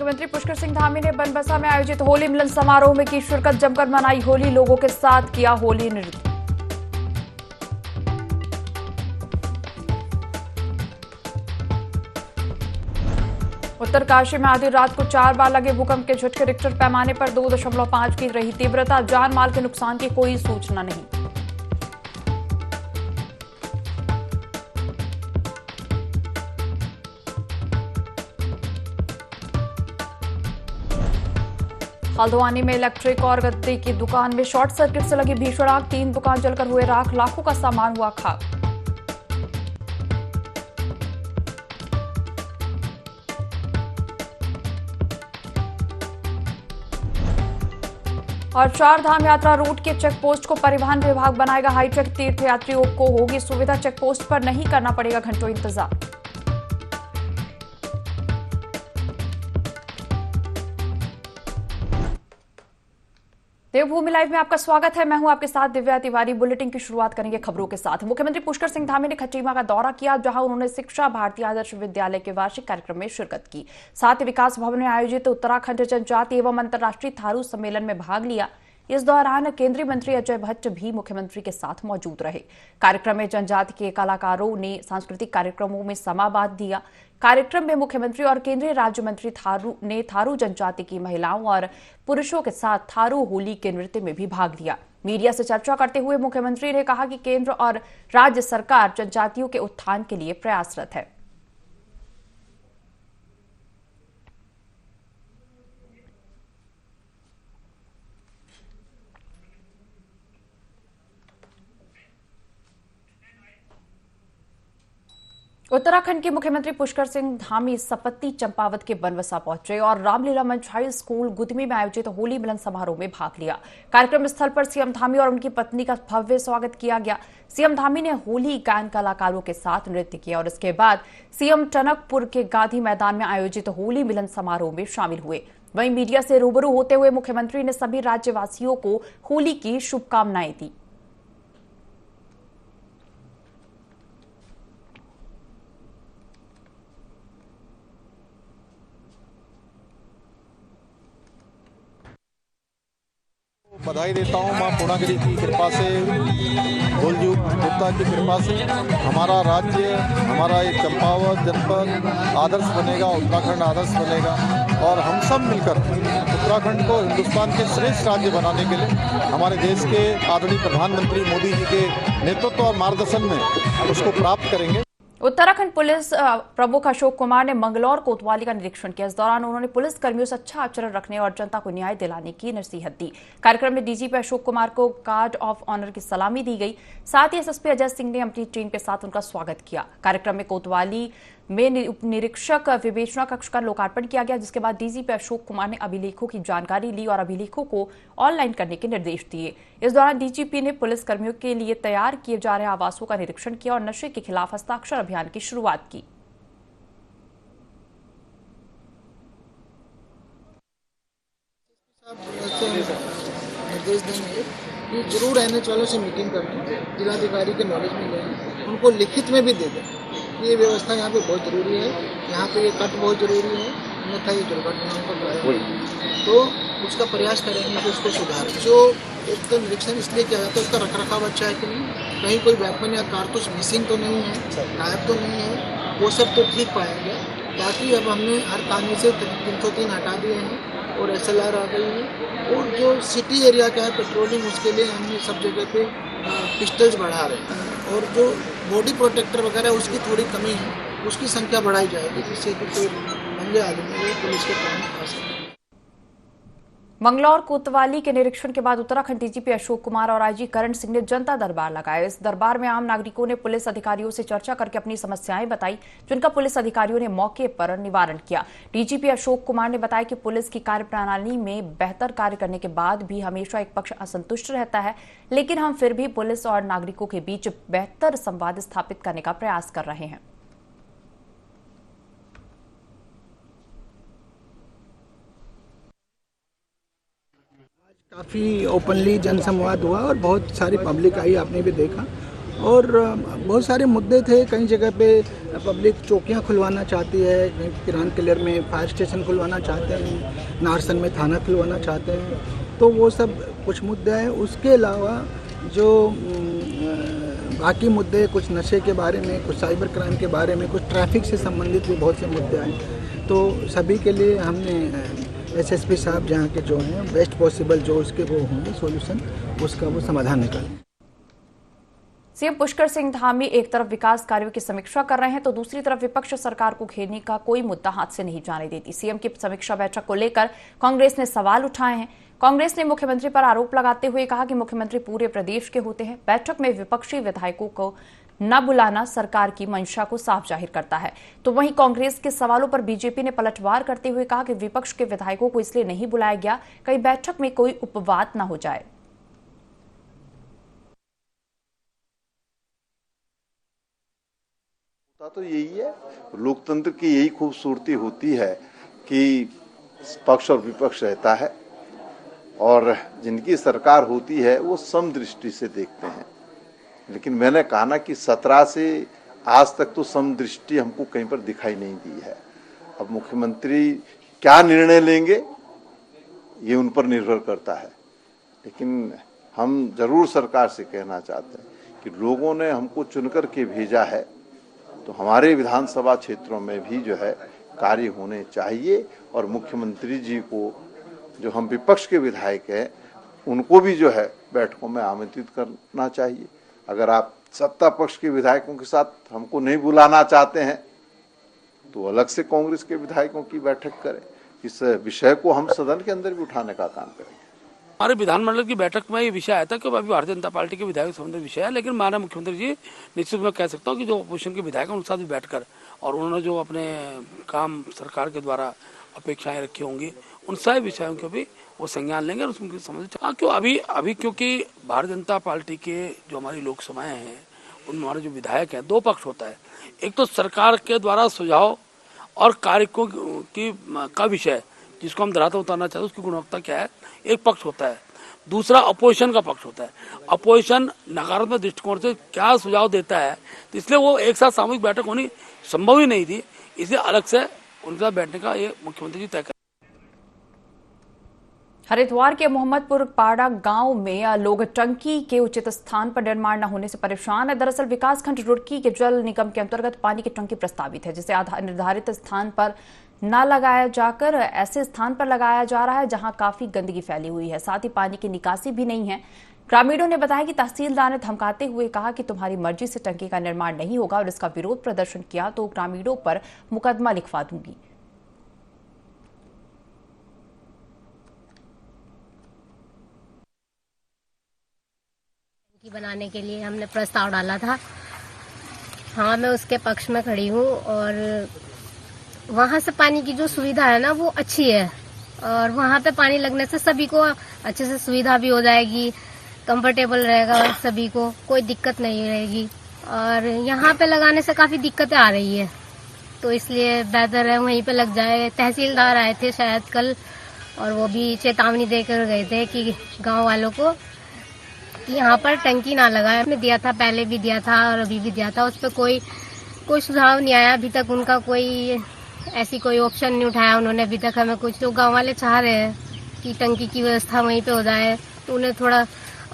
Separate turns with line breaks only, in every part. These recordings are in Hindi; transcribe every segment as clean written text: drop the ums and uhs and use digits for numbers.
मुख्यमंत्री पुष्कर सिंह धामी ने बनबसा में आयोजित होली मिलन समारोह में की शिरकत, जमकर मनाई होली, लोगों के साथ किया होली नृत्य। उत्तरकाशी में आधी रात को 4 बार लगे भूकंप के झटके, रिक्टर पैमाने पर 2.5 की रही तीव्रता, जान माल के नुकसान की कोई सूचना नहीं। हल्द्वानी में इलेक्ट्रिक और गत्ते की दुकान में शॉर्ट सर्किट से लगी भीषण आग, 3 दुकान जलकर हुए राख, लाखों का सामान हुआ खाक। और 4 धाम यात्रा रूट के चेक पोस्ट को परिवहन विभाग बनाएगा हाईटेक, तीर्थयात्रियों को होगी सुविधा, चेक पोस्ट पर नहीं करना पड़ेगा घंटों इंतजार। देवभूमि लाइव में आपका स्वागत है। मैं हूं आपके साथ दिव्या तिवारी। बुलेटिन की शुरुआत करेंगे खबरों के साथ। मुख्यमंत्री पुष्कर सिंह धामी ने खटीमा का दौरा किया, जहां उन्होंने शिक्षा भारतीय आदर्श विद्यालय के वार्षिक कार्यक्रम में शिरकत की। साथ ही विकास भवन में आयोजित उत्तराखंड जनजाति एवं अंतर्राष्ट्रीय थारू सम्मेलन में भाग लिया। इस दौरान केंद्रीय मंत्री अजय भट्ट भी मुख्यमंत्री के साथ मौजूद रहे। कार्यक्रम में जनजाति के कलाकारों ने सांस्कृतिक कार्यक्रमों में समाबाद दिया। कार्यक्रम में मुख्यमंत्री और केंद्रीय राज्य मंत्री थारू जनजाति की महिलाओं और पुरुषों के साथ थारू होली के नृत्य में भी भाग लिया। मीडिया से चर्चा करते हुए मुख्यमंत्री ने कहा कि केंद्र और राज्य सरकार जनजातियों के उत्थान के लिए प्रयासरत है। उत्तराखंड के मुख्यमंत्री पुष्कर सिंह धामी सपत्ती चंपावत के बनबसा पहुंचे और रामलीला मंच हाई स्कूल गुदमी में आयोजित होली मिलन समारोह में भाग लिया। कार्यक्रम स्थल पर सीएम धामी और उनकी पत्नी का भव्य स्वागत किया गया। सीएम धामी ने होली गायन कलाकारों के साथ नृत्य किया और इसके बाद सीएम टनकपुर के गांधी मैदान में आयोजित होली मिलन समारोह में शामिल हुए। वहीं मीडिया से रूबरू होते हुए मुख्यमंत्री ने सभी राज्यवासियों को होली की शुभकामनाएं दी।
बधाई देता हूँ मां पूर्णागिरी की कृपा से, भोलजू गुप्ता की कृपा से हमारा राज्य, हमारा ये चंपावत जनपद आदर्श बनेगा, उत्तराखंड आदर्श बनेगा और हम सब मिलकर उत्तराखंड को हिंदुस्तान के श्रेष्ठ राज्य बनाने के लिए हमारे देश के आदरणीय प्रधानमंत्री मोदी जी के नेतृत्व और मार्गदर्शन में उसको प्राप्त करेंगे।
उत्तराखंड पुलिस प्रमुख अशोक कुमार ने मंगलौर कोतवाली का निरीक्षण किया। इस दौरान उन्होंने पुलिस कर्मियों से अच्छा आचरण रखने और जनता को न्याय दिलाने की नसीहत दी। कार्यक्रम में डीजीपी अशोक कुमार को गार्ड ऑफ ऑनर की सलामी दी गई। साथ ही एसएसपी अजय सिंह ने अपनी टीम के साथ उनका स्वागत किया। कार्यक्रम में कोतवाली में उप निरीक्षक विवेचना कक्ष का लोकार्पण किया गया, जिसके बाद डीजीपी अशोक कुमार ने अभिलेखों की जानकारी ली और अभिलेखों को ऑनलाइन करने के निर्देश दिए। इस दौरान डीजीपी ने पुलिस कर्मियों के लिए तैयार किए जा रहे आवासों का निरीक्षण किया और नशे के खिलाफ हस्ताक्षर अभियान की शुरुआत की।
निर्देश देंगे कि जरूर एनएच वालों से मीटिंग करनी, जिलाधिकारी के नॉलेज में लें, उनको लिखित में भी दे दें। ये व्यवस्था यहाँ पे बहुत जरूरी है, यहाँ पे ये कट बहुत जरूरी है, अन्यथा ये दुर्घटनाओं का कारण तो उसका प्रयास करेंगे कि उसको सुधार। जो एक तो निरीक्षण इसलिए किया जाता है उसका रखरखाव अच्छा है कि नहीं, कहीं कोई वेपन या कारतूस मिसिंग तो नहीं है, गायब तो नहीं है, वो सब तो ठीक पाएंगे। बाकी अब हमने हर थाने से 303 हटा दिए हैं और SLR आ गई है और जो सिटी एरिया का है पेट्रोलिंग, उसके लिए हमने सब जगह पे पिस्टल्स बढ़ा रहे हैं और जो बॉडी प्रोटेक्टर वगैरह उसकी थोड़ी कमी है, उसकी संख्या बढ़ाई जाएगी, जिससे कि कोई नंगे आदमी पुलिस के काम आ सके।
मंगलौर कोतवाली के निरीक्षण के बाद उत्तराखंड डीजीपी अशोक कुमार और आईजी करण सिंह ने जनता दरबार लगाया। इस दरबार में आम नागरिकों ने पुलिस अधिकारियों से चर्चा करके अपनी समस्याएं बताई, जिनका पुलिस अधिकारियों ने मौके पर निवारण किया। डीजीपी अशोक कुमार ने बताया कि पुलिस की कार्यप्रणाली में बेहतर कार्य करने के बाद भी हमेशा एक पक्ष असंतुष्ट रहता है, लेकिन हम फिर भी पुलिस और नागरिकों के बीच बेहतर संवाद स्थापित करने का प्रयास कर रहे हैं।
काफ़ी ओपनली जनसंवाद हुआ और बहुत सारी पब्लिक आई, आपने भी देखा। और बहुत सारे मुद्दे थे। कई जगह पे पब्लिक चौकियां खुलवाना चाहती है, कहीं किरान क्लियर में फायर स्टेशन खुलवाना चाहते हैं, नारसन में थाना खुलवाना चाहते हैं। तो वो सब कुछ मुद्दे हैं। उसके अलावा जो बाकी मुद्दे, कुछ नशे के बारे में, कुछ साइबर क्राइम के बारे में, कुछ ट्रैफिक से संबंधित भी बहुत से मुद्दे आए। तो सभी के लिए हमने एसएसपी साहब जहाँ के जो हैं बेस्ट पॉसिबल जो उसके वो होंगे सॉल्यूशन, उसका वो समाधान निकालें।
सीएम पुष्कर सिंह धामी एक तरफ विकास कार्यों की समीक्षा कर रहे हैं तो दूसरी तरफ विपक्ष सरकार को घेरने का कोई मुद्दा हाथ से नहीं जाने देती। सीएम की समीक्षा बैठक को लेकर कांग्रेस ने सवाल उठाए हैं। कांग्रेस ने मुख्यमंत्री पर आरोप लगाते हुए कहा कि मुख्यमंत्री पूरे प्रदेश के होते हैं। बैठक में विपक्षी विधायकों को न बुलाना सरकार की मंशा को साफ जाहिर करता है। तो वहीं कांग्रेस के सवालों पर बीजेपी ने पलटवार करते हुए कहा कि विपक्ष के विधायकों को इसलिए नहीं बुलाया गया कहीं बैठक में कोई उपवाद न हो जाए।
तो यही है, लोकतंत्र की यही खूबसूरती होती है कि पक्ष और विपक्ष रहता है और जिनकी सरकार होती है वो समदृष्टि से देखते हैं। लेकिन मैंने कहा ना कि 17 से आज तक तो समदृष्टि हमको कहीं पर दिखाई नहीं दी है। अब मुख्यमंत्री क्या निर्णय लेंगे ये उन पर निर्भर करता है। लेकिन हम जरूर सरकार से कहना चाहते हैं कि लोगों ने हमको चुनकर के भेजा है तो हमारे विधानसभा क्षेत्रों में भी जो है कार्य होने चाहिए और मुख्यमंत्री जी को, जो हम विपक्ष के विधायक हैं, उनको भी जो है बैठकों में आमंत्रित करना चाहिए। अगर आप सत्ता पक्ष के विधायकों के साथ हमको नहीं बुलाना चाहते हैं तो अलग से कांग्रेस के विधायकों की बैठक करें। इस विषय को हम सदन के अंदर भी उठाने का काम करेंगे।
हमारे विधानमंडल की बैठक में ये विषय आया था कि अभी भारतीय जनता पार्टी के विधायक संबंधित विषय है, लेकिन माननीय मुख्यमंत्री जी निश्चित मैं कह सकता हूँ कि जो अपोजिशन के विधायक हैं उनके साथ भी बैठकर और उन्होंने जो अपने काम सरकार के द्वारा अपेक्षाएं रखी होंगी उन सभी विषयों को भी वो संज्ञान लेंगे और उसमें समझ। क्यों अभी क्योंकि भारतीय जनता पार्टी के जो हमारी लोकसभाएं हैं उनमें हमारे जो विधायक हैं, दो पक्ष होता है। एक तो सरकार के द्वारा सुझाव और कार्यों की का विषय जिसको हम धरातल उतारना चाहते हैं उसकी गुणवत्ता क्या है, एक पक्ष होता है। दूसरा अपोजिशन का पक्ष होता है। अपोजिशन नकारात्मक दृष्टिकोण से क्या सुझाव देता है, तो इसलिए वो एक साथ सामूहिक बैठक होनी संभव ही नहीं थी, इसलिए अलग से उनके साथ बैठने का ये मुख्यमंत्री जी तय कर।
हरिद्वार के मोहम्मदपुर पाड़ा गांव में लोग टंकी के उचित स्थान पर निर्माण न होने से परेशान है। दरअसल विकासखंड रुड़की के जल निगम के अंतर्गत पानी की टंकी प्रस्तावित है, जिसे निर्धारित स्थान पर न लगाया जाकर ऐसे स्थान पर लगाया जा रहा है जहां काफी गंदगी फैली हुई है। साथ ही पानी की निकासी भी नहीं है। ग्रामीणों ने बताया कि तहसीलदार ने धमकाते हुए कहा कि तुम्हारी मर्जी से टंकी का निर्माण नहीं होगा और इसका विरोध प्रदर्शन किया तो ग्रामीणों पर मुकदमा लिखवा दूंगी।
बनाने के लिए हमने प्रस्ताव डाला था। हाँ, मैं उसके पक्ष में खड़ी हूँ और वहाँ से पानी की जो सुविधा है ना वो अच्छी है और वहाँ पे पानी लगने से सभी को अच्छे से सुविधा भी हो जाएगी, कंफर्टेबल रहेगा, सभी को कोई दिक्कत नहीं रहेगी। और यहाँ पे लगाने से काफी दिक्कतें आ रही है तो इसलिए बेहतर है वहीं पे लग जाए। तहसीलदार आए थे शायद कल और वो भी चेतावनी देकर गए थे कि गाँव वालों को कि यहाँ पर टंकी ना लगाए। हमने दिया था, पहले भी दिया था और अभी भी दिया था, उस पर कोई सुझाव नहीं आया अभी तक। उनका कोई ऐसी कोई ऑप्शन नहीं उठाया उन्होंने अभी तक। हमें कुछ जो गांव वाले चाह रहे हैं कि टंकी की व्यवस्था वहीं पे हो जाए तो उन्हें थोड़ा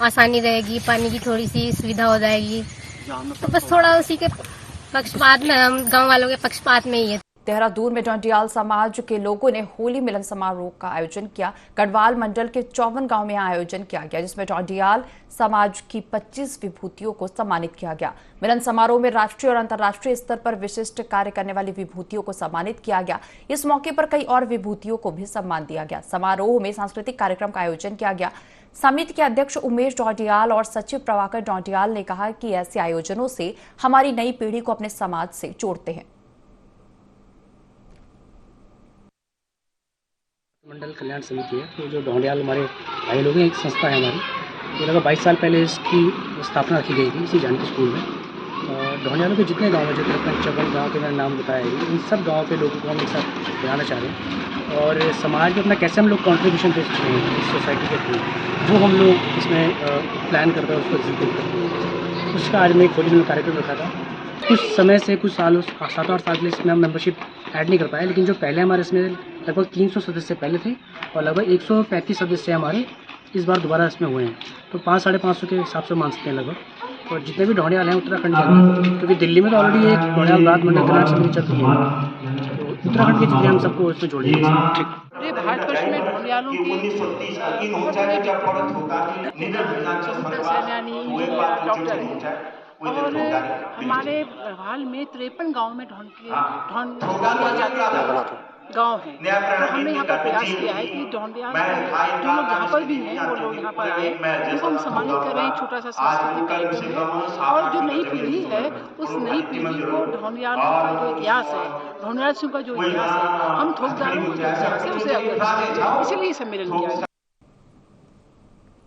आसानी रहेगी, पानी की थोड़ी सी सुविधा हो जाएगी। तो बस थोड़ा उसी के पक्षपात में, हम गाँव वालों के पक्षपात में ही है।
देहरादून में डंडियाल समाज के लोगों ने होली मिलन समारोह का आयोजन किया। गढ़वाल मंडल के 54 गांव में आयोजन किया गया, जिसमें डंडियाल समाज की 25 विभूतियों को सम्मानित किया गया। मिलन समारोह में राष्ट्रीय और अंतर्राष्ट्रीय स्तर पर विशिष्ट कार्य करने वाली विभूतियों को सम्मानित किया गया। इस मौके पर कई और विभूतियों को भी सम्मान दिया गया। समारोह में सांस्कृतिक कार्यक्रम का आयोजन किया गया। समिति के अध्यक्ष उमेश डोंडियाल और सचिव प्रभाकर डोंडियाल ने कहा कि ऐसे आयोजनों से हमारी नई पीढ़ी को अपने समाज से जोड़ते हैं।
मंडल कल्याण समिति है, तो जो डोंडियाल हमारे भाई लोग हैं, एक संस्था है हमारी। तो लगभग 22 साल पहले इसकी स्थापना की गई थी इसी जानकी स्कूल में। डोंडियालों के जितने गांव हैं, जो 53 गाँव के मैंने नाम बताया है, इन सब गाँव के लोगों को हम एक साथ बनाना चाह रहे हैं और समाज में अपना कैसे हम लोग कॉन्ट्रीब्यूशन दे सकते हैं इस सोसाइटी के थ्रू, वो हम लोग इसमें प्लान करते हैं, उसको एग्जीक्यूट करते हैं। उसका आज मैं एक 40 मिनट कार्यक्रम रखा था। कुछ समय से कुछ सालों 7-8 साल के लिए इसमें हम मेंबरशिप ऐड नहीं कर पाए, लेकिन जो पहले हमारे इसमें लगभग 300 सदस्य पहले थे और लगभग 135 सदस्य हमारे इस बार दोबारा इसमें हुए हैं, तो 500-550 के हिसाब से मान सकते हैं लगभग। और जितने भी ढौंडियाल हैं उत्तराखंड के हैं, क्योंकि दिल्ली में तो ऑलरेडी एक ढौंडियाल रात मंडल कल्याण समिति चलती है, तो उत्तराखंड के जितने हम सबको इसमें जोड़ेंगे।
पूरे भारतवर्ष में ढोंडियालों की बहुत बड़े स्वतंत्रता सेनानी या डॉक्टर हैं और हमारे हाल में 53 गाँव में ढोंडिया गाँव है। तो हमने यहाँ पर प्रयास किया है कि ढोंडिया जो लोग यहाँ पर भी हैं वो लोग यहाँ पर आए, उनको हम सम्मानित कर रहे हैं। छोटा सा सांस्कृतिक कार्यक्रम है और जो नई पीढ़ी है उस नई पीढ़ी को ढोंडियालों का जो इतिहास है, ढोंडियालों का जो इतिहास है, हम थोकदारों को इतिहास है उसे अवगत करें, इसीलिए सम्मेलन किया है।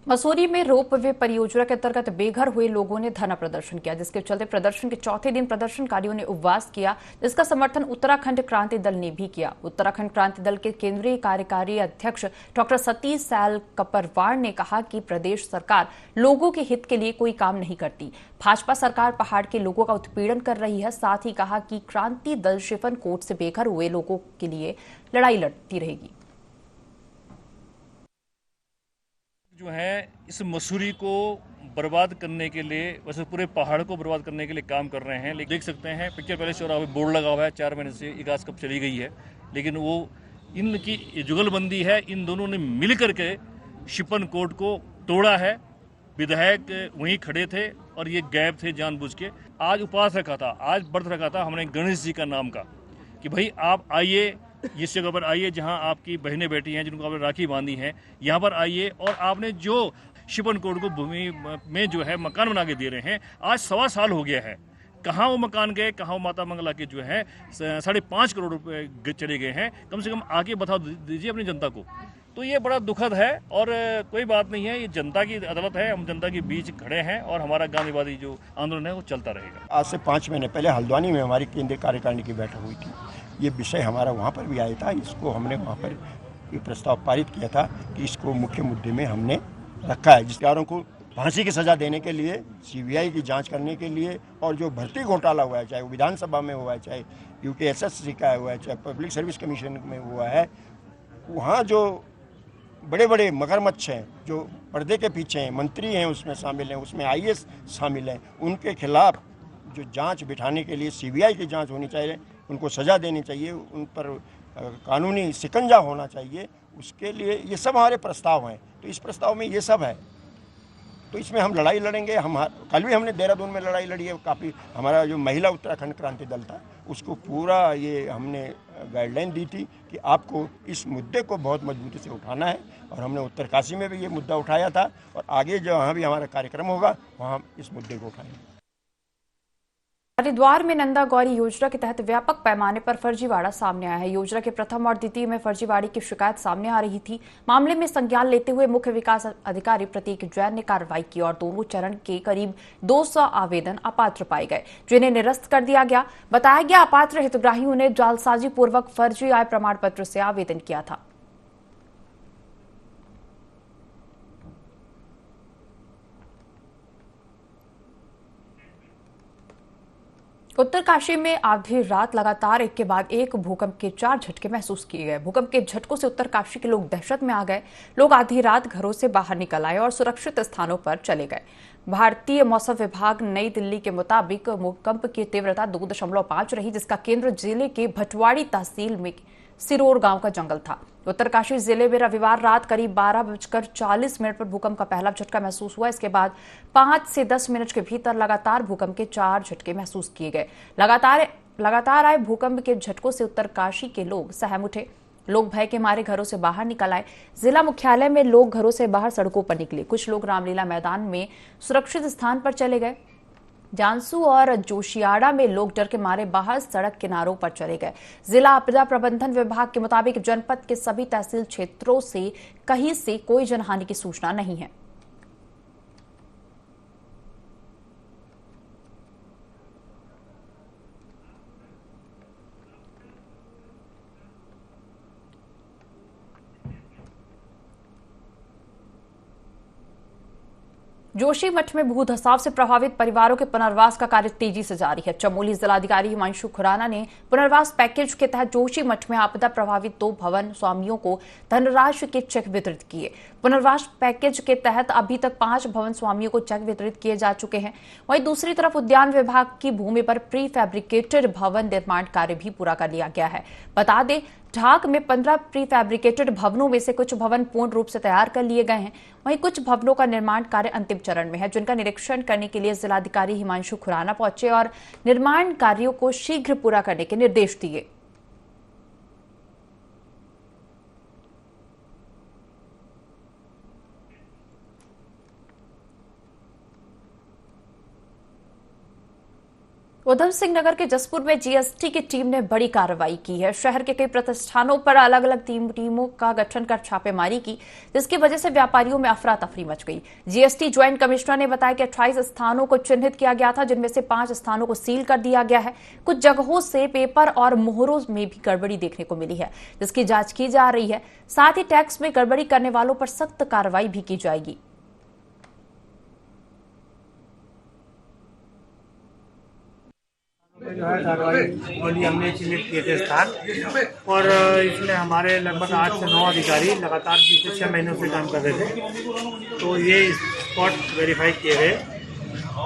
मसूरी में रोपवे परियोजना के अंतर्गत बेघर हुए लोगों ने धरना प्रदर्शन किया, जिसके चलते प्रदर्शन के चौथे दिन प्रदर्शनकारियों ने उपवास किया, जिसका समर्थन उत्तराखंड क्रांति दल ने भी किया। उत्तराखंड क्रांति दल के केंद्रीय कार्यकारी अध्यक्ष डॉक्टर सतीश सैल कपरवार ने कहा कि प्रदेश सरकार लोगों के हित के लिए कोई काम नहीं करती। भाजपा सरकार पहाड़ के लोगों का उत्पीड़न कर रही है। साथ ही कहा कि क्रांति दल शिफन कोट से बेघर हुए लोगों के लिए लड़ाई लड़ती रहेगी।
जो है इस मसूरी को बर्बाद करने के लिए, वैसे पूरे पहाड़ को बर्बाद करने के लिए काम कर रहे हैं। लेकिन देख सकते हैं पिक्चर पैलेस चौराहे पे बोर्ड लगा हुआ है 4 महीने से विकास कब चली गई है, लेकिन वो इनकी जुगलबंदी है। इन दोनों ने मिल करके शिपन कोर्ट को तोड़ा है। विधायक वहीं खड़े थे और ये गायब थे जानबूझ के। आज उपवास रखा था, आज व्रत रखा था हमने गणेश जी का नाम का कि भाई आप आइए, इस जगह पर आइए जहां आपकी बहनें बैठी हैं, जिनको आपने राखी बांधी है, यहाँ पर आइए और आपने जो शिपन कोर्ट को भूमि में जो है मकान बना के दे रहे हैं, आज 1.25 साल हो गया है। कहाँ वो मकान गए, कहाँ वो माता मंगला के जो है 5.5 करोड़ रुपए चले गए हैं। कम से कम आके बता दीजिए अपनी जनता को। तो ये बड़ा दुखद है और कोई बात नहीं है, ये जनता की अदालत है, हम जनता के बीच खड़े हैं और हमारा गांधीवादी जो आंदोलन है वो चलता रहेगा।
आज से 5 महीने पहले हल्द्वानी में हमारी केंद्रीय कार्यकारिणी की बैठक हुई थी। ये विषय हमारा वहाँ पर भी आया था। इसको हमने वहाँ पर ये प्रस्ताव पारित किया था कि इसको मुख्य मुद्दे में हमने रखा है, जिसकारों को फांसी की सजा देने के लिए, सीबीआई की जांच करने के लिए, और जो भर्ती घोटाला हुआ है, चाहे वो विधानसभा में हुआ है, चाहे यूकेएसएससी का हुआ है, चाहे पब्लिक सर्विस कमीशन में हुआ है, वहाँ जो बड़े बड़े मगरमच्छ हैं, जो पर्दे के पीछे हैं, मंत्री हैं उसमें शामिल हैं, उसमें आईएएस शामिल हैं, उनके खिलाफ जो जांच बिठाने के लिए सीबीआई की जांच होनी चाहिए, उनको सज़ा देनी चाहिए, उन पर कानूनी शिकंजा होना चाहिए। उसके लिए ये सब हमारे प्रस्ताव हैं। तो इस प्रस्ताव में ये सब है, तो इसमें हम लड़ाई लड़ेंगे। हम कल भी हमने देहरादून में लड़ाई लड़ी है। काफ़ी हमारा जो महिला उत्तराखंड क्रांति दल था, उसको पूरा ये हमने गाइडलाइन दी थी कि आपको इस मुद्दे को बहुत मजबूती से उठाना है, और हमने उत्तरकाशी में भी ये मुद्दा उठाया था, और आगे जहाँ भी हमारा कार्यक्रम होगा वहाँ हम इस मुद्दे को उठाएंगे।
हरिद्वार में नंदा गौरी योजना के तहत व्यापक पैमाने पर फर्जीवाड़ा सामने आया है। योजना के प्रथम और द्वितीय में फर्जीवाड़े की शिकायत सामने आ रही थी। मामले में संज्ञान लेते हुए मुख्य विकास अधिकारी प्रतीक जैन ने कार्रवाई की और दोनों चरण के करीब 200 आवेदन अपात्र पाए गए, जिन्हें निरस्त कर दिया गया। बताया गया अपात्र हितग्राहियों ने जालसाजी पूर्वक फर्जी आय प्रमाण पत्र से आवेदन किया था। उत्तरकाशी में आधी रात लगातार एक के बाद एक भूकंप के 4 झटके महसूस किए गए। भूकंप के झटकों से उत्तरकाशी के लोग दहशत में आ गए। लोग आधी रात घरों से बाहर निकल आए और सुरक्षित स्थानों पर चले गए। भारतीय मौसम विभाग नई दिल्ली के मुताबिक भूकंप की तीव्रता 2.5 रही, जिसका केंद्र जिले के भटवाड़ी तहसील में सिरोर गांव का जंगल था। उत्तरकाशी जिले में रविवार रात करीब 12:40 पर भूकंप का पहला झटका महसूस हुआ। इसके बाद 5 से 10 मिनट के भीतर लगातार भूकंप के 4 झटके महसूस किए गए। लगातार आए भूकंप के झटकों से उत्तरकाशी के लोग सहम उठे। लोग भय के मारे घरों से बाहर निकल आए। जिला मुख्यालय में लोग घरों से बाहर सड़कों पर निकले। कुछ लोग रामलीला मैदान में सुरक्षित स्थान पर चले गए। जानसू और जोशियाड़ा में लोग डर के मारे बाहर सड़क किनारों पर चले गए। जिला आपदा प्रबंधन विभाग के मुताबिक जनपद के सभी तहसील क्षेत्रों से कहीं से कोई जनहानि की सूचना नहीं है। जोशीमठ में भू धसाव से प्रभावित परिवारों के पुनर्वास का कार्य तेजी से जारी है। चमोली जिलाधिकारी हिमांशु खुराना ने पुनर्वास पैकेज के तहत जोशीमठ में आपदा प्रभावित 2 भवन स्वामियों को धनराशि के चेक वितरित किए। पुनर्वास पैकेज के तहत अभी तक 5 भवन स्वामियों को चेक वितरित किए जा चुके हैं। वहीं दूसरी तरफ उद्यान विभाग की भूमि पर प्री फैब्रिकेटेड भवन निर्माण कार्य भी पूरा कर लिया गया है। बता दें, ढाक में 15 प्री फैब्रिकेटेड भवनों में से कुछ भवन पूर्ण रूप से तैयार कर लिए गए हैं। वहीं कुछ भवनों का निर्माण कार्य अंतिम चरण में है, जिनका निरीक्षण करने के लिए जिलाधिकारी हिमांशु खुराना पहुंचे और निर्माण कार्यों को शीघ्र पूरा करने के निर्देश दिए। उधम सिंह नगर के जसपुर में जीएसटी की टीम ने बड़ी कार्रवाई की है। शहर के कई प्रतिष्ठानों पर अलग अलग टीमों का गठन कर छापेमारी की, जिसकी वजह से व्यापारियों में अफरा तफरी मच गई। जीएसटी ज्वाइंट कमिश्नर ने बताया कि 28 स्थानों को चिन्हित किया गया था, जिनमें से 5 स्थानों को सील कर दिया गया है। कुछ जगहों से पेपर और मोहरों में भी गड़बड़ी देखने को मिली है, जिसकी जांच की जा रही है। साथ ही टैक्स में गड़बड़ी करने वालों पर सख्त कार्रवाई भी की जाएगी।
जो है कार्रवाई हमने चिन्हित किए थे स्थान, और इसमें हमारे लगभग 8 से 9 अधिकारी लगातार पिछले 6 महीनों से काम कर रहे थे। तो ये स्पॉट वेरीफाई किए गए।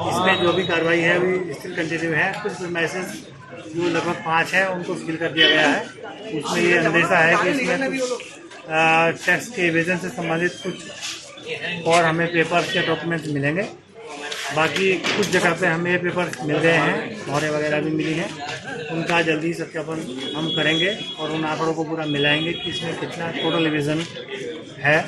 इसमें जो भी कार्रवाई है अभी स्टिल कंटिन्यू है। कुछ मैसेज जो लगभग 5 है उनको सील कर दिया गया है। उसमें ये अंदेशा है कि इसमें कुछ टैक्स के एवेजन से संबंधित कुछ और हमें पेपर्स या डॉक्यूमेंट्स मिलेंगे। बाकी कुछ जगह पे हमें पेपर मिल गए हैं, मोहरें वगैरह भी मिली हैं। उनका जल्दी सत्यापन हम करेंगे और उन आंकड़ों को पूरा मिलाएंगे कि इसमें कितना टोटल रिविजन है।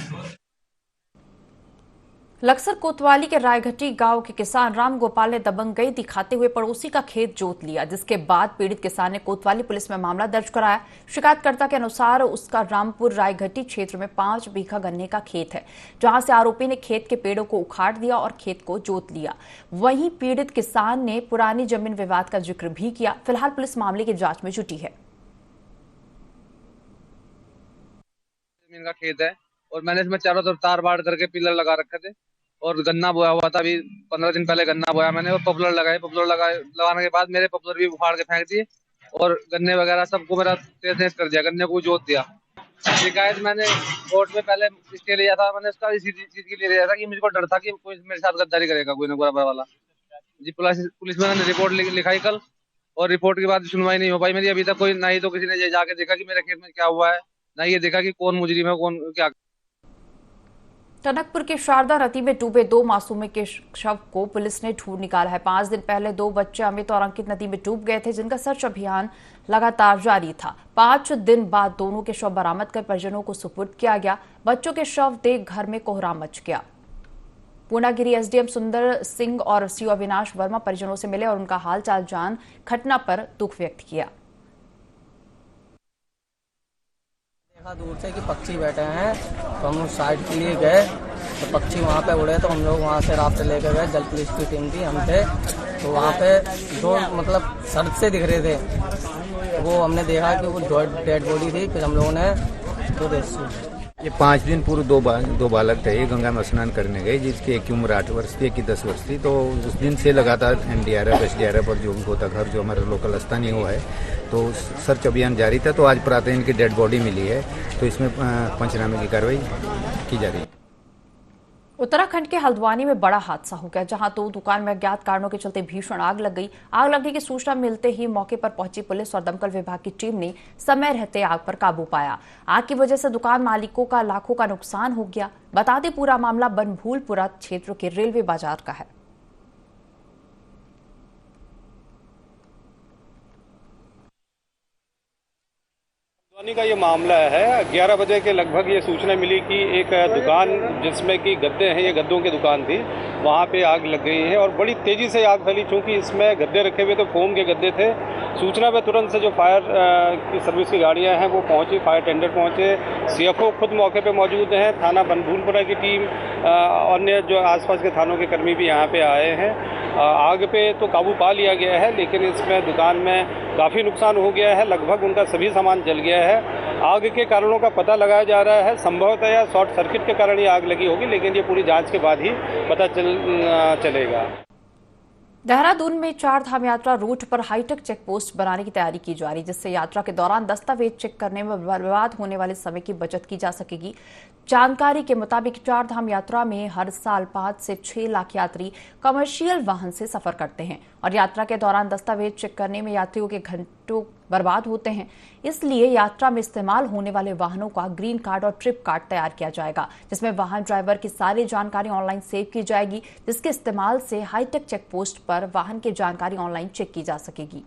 लक्सर कोतवाली के रायघटी गांव के किसान राम गोपाल ने दबंगई दिखाते हुए पड़ोसी का खेत जोत लिया, जिसके बाद पीड़ित किसान ने कोतवाली पुलिस में मामला दर्ज कराया। शिकायतकर्ता के अनुसार उसका रामपुर रायघटी क्षेत्र में 5 बीघा गन्ने का खेत है, जहां से आरोपी ने खेत के पेड़ों को उखाड़ दिया और खेत को जोत लिया। वहीं पीड़ित किसान ने पुरानी जमीन विवाद का जिक्र भी किया। फिलहाल पुलिस मामले की जांच में जुटी है।
जमीन का खेत है और मैंने इसमें चारों तरफ तार बाड़ करके पिलर लगा रखे थे और गन्ना बोया हुआ था। अभी 15 दिन पहले गन्ना बोया मैंने और पॉपुलर लगाए। पॉपुलर लगाने के बाद मेरे पॉपुलर भी उखाड़ के फेंक दिए और गन्ने वगैरह सबको मेरा तेज कर दिया, गन्ने को जोत दिया। शिकायत मैंने कोर्ट में पहले इसके लिया था, मैंने उसका इसी चीज के लिए लिया था कि मुझको डर था कि कोई मेरे साथ गद्दारी करेगा, कोई ना बराबर वाला जी। पुलिस में मैंने रिपोर्ट लिखाई कल, और रिपोर्ट के बाद सुनवाई नहीं हो पाई मेरी अभी तक। कोई ना ही तो किसी ने जाके देखा कि मेरे खेत में क्या हुआ है, ना ये देखा कि कौन मुजरिम है, कौन क्या।
टनकपुर के शारदा नदी में डूबे 2 मासूमों के शव को पुलिस ने ढूंढ निकाला है। 5 दिन पहले 2 बच्चे अमित और अंकित नदी में डूब गए थे, जिनका सर्च अभियान लगातार जारी था। 5 दिन बाद दोनों के शव बरामद कर परिजनों को सुपुर्द किया गया। बच्चों के शव देख घर में कोहराम मच गया। पूर्णागिरी एसडीएम सुंदर सिंह और सीओ अविनाश वर्मा परिजनों से मिले और उनका हालचाल जान घटना पर दुख व्यक्त किया।
देखा दूर से कि पक्षी बैठे हैं, तो हम उस साइड के लिए गए तो पक्षी वहाँ पे उड़े, तो हम लोग वहाँ से राफ्ट लेकर गए। जल पुलिस की टीम थी, हम थे, तो वहाँ पे 2 मतलब सड़क से दिख रहे थे। वो हमने देखा कि वो डेड बॉडी थी। फिर हम लोगों ने तो
ये 5 दिन पूर्व 2 बालक थे, ये गंगा में स्नान करने गए, जिसकी एक की उम्र 8 वर्ष थी, एक की 10 वर्ष थी। तो उस दिन से लगातार एनडीआरएफ एसडीआरएफ और जो गोताखोर जो हमारे लोकल स्थानीय हुआ है, तो सर्च अभियान जारी था। तो आज प्रातः इनकी डेड बॉडी मिली है, तो इसमें पंचनामे की कार्रवाई की जा रही है।
उत्तराखंड के हल्द्वानी में बड़ा हादसा हो गया, जहां 2 दुकान में अज्ञात कारणों के चलते भीषण आग लग गई। आग लगने की सूचना मिलते ही मौके पर पहुंची पुलिस और दमकल विभाग की टीम ने समय रहते आग पर काबू पाया। आग की वजह से दुकान मालिकों का लाखों का नुकसान हो गया। बता दें, पूरा मामला बनभूलपुरा क्षेत्र के रेलवे बाजार का है।
का ये मामला है। 11 बजे के लगभग ये सूचना मिली कि एक दुकान जिसमें कि गद्दे हैं, ये गद्दों की दुकान थी, वहाँ पे आग लग गई है और बड़ी तेजी से आग फैली। चूंकि इसमें गद्दे रखे हुए तो फोम के गद्दे थे। सूचना पे तुरंत से जो फायर की सर्विस की गाड़ियाँ हैं वो पहुँची, फायर टेंडर पहुँचे, सीएफओ खुद मौके पे मौजूद हैं, थाना बनभूलपुरा की टीम, अन्य जो आसपास के थानों के कर्मी भी यहाँ पे आए हैं। आग पे तो काबू पा लिया गया है, लेकिन इसमें दुकान में काफ़ी नुकसान हो गया है। लगभग उनका सभी सामान जल गया है आग के कारणों का पता लगाया जा रहा है। संभवतः या शॉर्ट सर्किट के कारण ये आग लगी होगी, लेकिन ये पूरी जांच के बाद ही पता चलेगा।
देहरादून में चार धाम यात्रा रूट पर हाईटेक चेक पोस्ट बनाने की तैयारी की जा रही है, जिससे यात्रा के दौरान दस्तावेज चेक करने में बर्बाद होने वाले समय की बचत की जा सकेगी। जानकारी के मुताबिक चार धाम यात्रा में हर साल 5 से 6 लाख यात्री कमर्शियल वाहन से सफर करते हैं और यात्रा के दौरान दस्तावेज चेक करने में यात्रियों के घंटों बर्बाद होते हैं। इसलिए यात्रा में इस्तेमाल होने वाले वाहनों का ग्रीन कार्ड और ट्रिप कार्ड तैयार किया जाएगा, जिसमें वाहन ड्राइवर की सारी जानकारी ऑनलाइन सेव की जाएगी, जिसके इस्तेमाल से हाईटेक चेक पोस्ट पर वाहन की जानकारी ऑनलाइन चेक की जा सकेगी।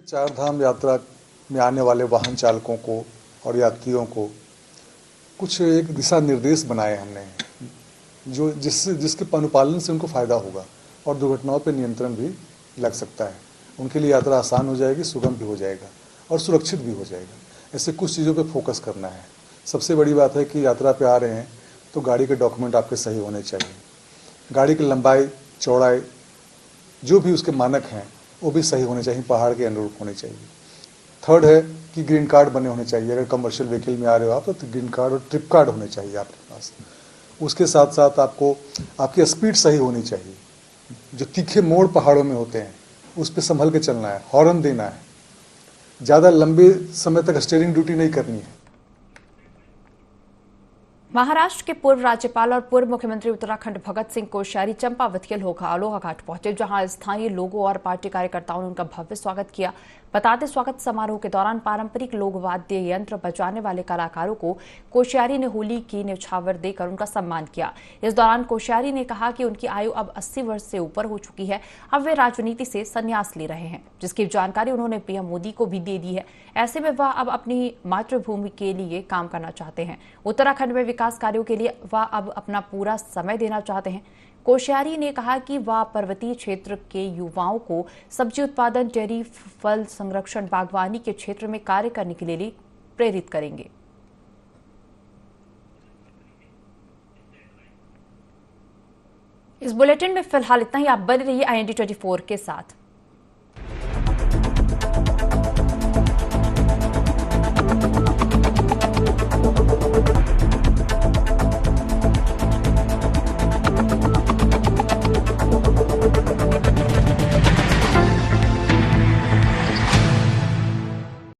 चार धाम यात्रा में आने वाले वाहन चालकों को और यात्रियों को कुछ एक दिशा निर्देश बनाए हमने, जो जिसके अनुपालन से उनको फायदा होगा और दुर्घटनाओं पर नियंत्रण भी लग सकता है। उनके लिए यात्रा आसान हो जाएगी, सुगम भी हो जाएगा और सुरक्षित भी हो जाएगा। ऐसे कुछ चीज़ों पे फोकस करना है। सबसे बड़ी बात है कि यात्रा पे आ रहे हैं तो गाड़ी के डॉक्यूमेंट आपके सही होने चाहिए। गाड़ी की लंबाई चौड़ाई जो भी उसके मानक हैं वो भी सही होने चाहिए, पहाड़ के अनुरूप होने चाहिए। थर्ड है कि ग्रीन कार्ड बने होने चाहिए। अगर कमर्शियल व्हीकल में आ रहे हो आप तो ग्रीन कार्ड और ट्रिप कार्ड होने चाहिए आपके पास। उसके साथ साथ आपको आपकी स्पीड सही होनी चाहिए। जो तीखे मोड़ पहाड़ों में होते हैं उस पर संभल के चलना है, हॉर्न देना है, ज़्यादा लंबे समय तक स्टीयरिंग ड्यूटी नहीं करनी है।
महाराष्ट्र के पूर्व राज्यपाल और पूर्व मुख्यमंत्री उत्तराखंड भगत सिंह कोश्यारी चंपावत के अलोहा घाट पहुंचे, जहां स्थानीय लोगों और पार्टी कार्यकर्ताओं ने उनका भव्य स्वागत किया। बताते स्वागत समारोह के दौरान पारंपरिक लोक वाद्य यंत्र बजाने वाले कलाकारों को कोश्यारी ने होली की न्यौछावर देकर उनका सम्मान किया। इस दौरान कोश्यारी ने कहा कि उनकी आयु अब 80 वर्ष से ऊपर हो चुकी है, अब वे राजनीति से संन्यास ले रहे हैं, जिसकी जानकारी उन्होंने पीएम मोदी को भी दे दी है। ऐसे में वह अब अपनी मातृभूमि के लिए काम करना चाहते हैं। उत्तराखंड में विकास कार्यों के लिए वह अब अपना पूरा समय देना चाहते हैं। कोश्यारी ने कहा कि वह पर्वतीय क्षेत्र के युवाओं को सब्जी उत्पादन, डेयरी, फल संरक्षण, बागवानी के क्षेत्र में कार्य करने के लिए प्रेरित करेंगे। इस बुलेटिन में फिलहाल इतना ही। आप बने रहिए IND24 के साथ।